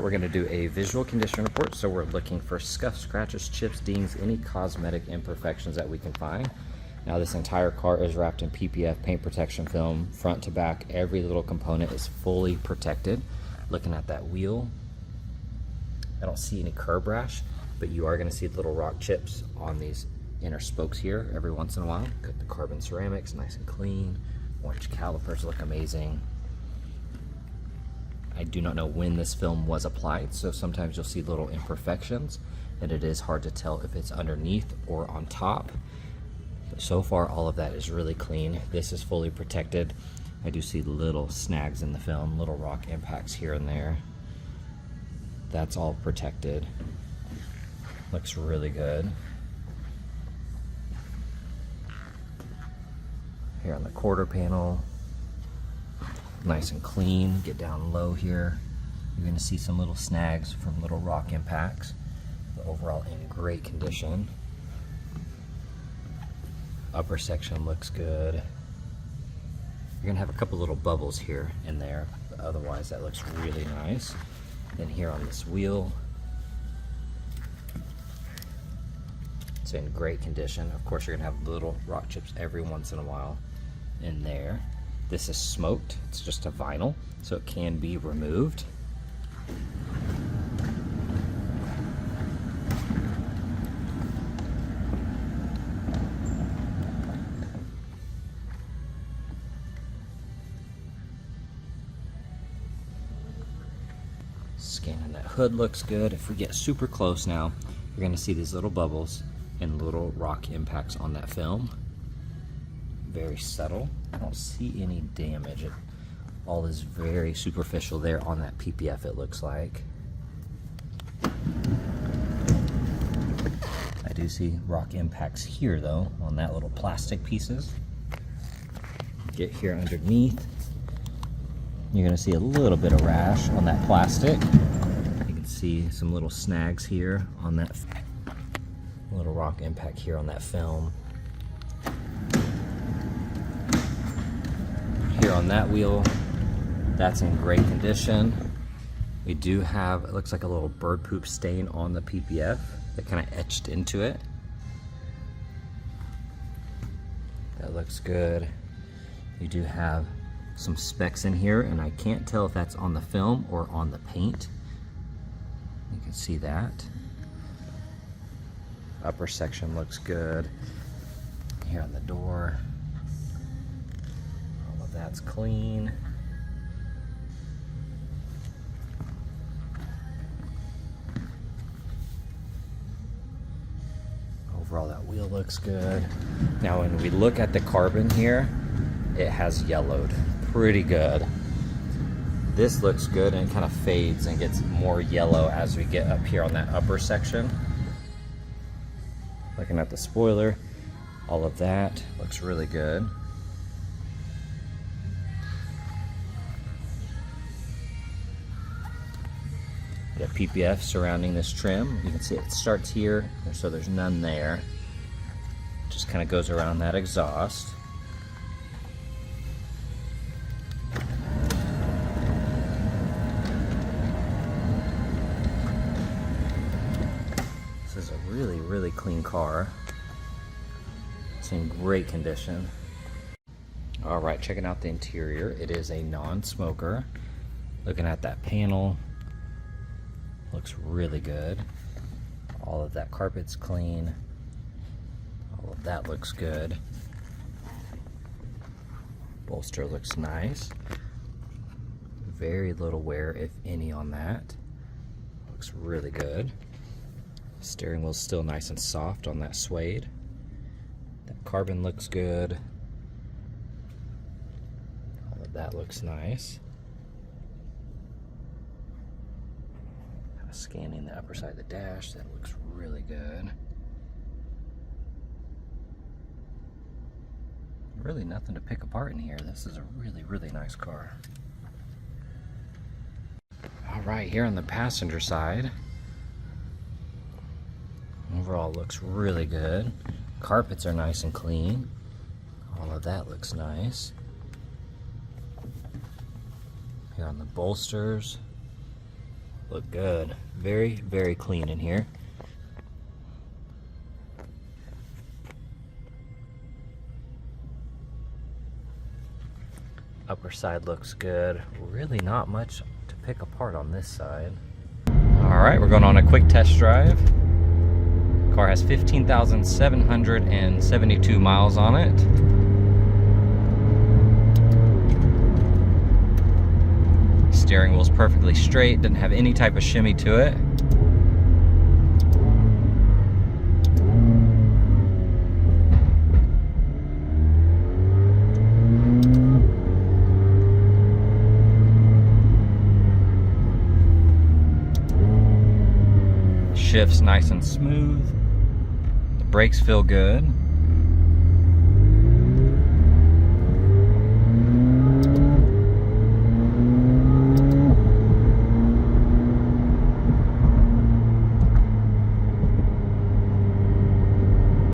we're going to do a visual condition report. So we're looking for scuffs, scratches, chips, dings, any cosmetic imperfections that we can find. Now this entire car is wrapped in PPF paint protection film, front to back. Every little component is fully protected. Looking at that wheel, I don't see any curb rash, but you are going to see little rock chips on these inner spokes here every once in a while. Got the carbon ceramics, nice and clean. Orange calipers look amazing. I do not know when this film was applied, so sometimes you'll see little imperfections, and it is hard to tell if it's underneath or on top. But so far, all of that is really clean. This is fully protected. I do see little snags in the film, little rock impacts here and there. That's all protected. Looks really good. Here on the quarter panel, nice and clean. Get down low here. You're going to see some little snags from little rock impacts, but overall in great condition. Upper section looks good. You're going to have a couple little bubbles here and there, but otherwise that looks really nice. Then here on this wheel, it's in great condition. Of course, you're going to have little rock chips every once in a while in there. This is smoked. It's just a vinyl, so it can be removed. Scanning that hood looks good. If we get super close now, you're going to see these little bubbles and little rock impacts on that film. Very subtle. I don't see any damage. It all is very superficial there on that PPF, it looks like. I do see rock impacts here though on that little plastic pieces. Get here underneath, you're going to see a little bit of rash on that plastic. You can see some little snags here on that little rock impact here on that film. Here on that wheel, that's in great condition. We do have, it looks like a little bird poop stain on the PPF that kind of etched into it. That looks good. You do have some specks in here, and I can't tell if that's on the film or on the paint. You can see that. Upper section looks good. Here on the door, all of that's clean. Overall, that wheel looks good. Now, when we look at the carbon here, it has yellowed pretty good. This looks good, and it kind of fades and gets more yellow as we get up here on that upper section. Looking at the spoiler, all of that looks really good. Got PPF surrounding this trim. You can see it starts here, so there's none there. Just kind of goes around that exhaust. This is a really, really clean car. It's in great condition. All right, checking out the interior. It is a non-smoker. Looking at that panel, looks really good. All of that carpet's clean. All of that looks good. Bolster looks nice. Very little wear, if any, on that. Looks really good. Steering wheel's still nice and soft on that suede. That carbon looks good. All of that looks nice. Scanning the upper side of the dash, that looks really good. Really nothing to pick apart in here. This is a really, really nice car. All right, here on the passenger side, overall looks really good. Carpets are nice and clean. All of that looks nice. Here on the bolsters, Look good. Very, very clean in here. Upper side looks good. Really not much to pick apart on this side. All right, we're going on a quick test drive. Car has 15,772 miles on it. Steering wheel's perfectly straight, doesn't have any type of shimmy to it. Shifts nice and smooth. The brakes feel good.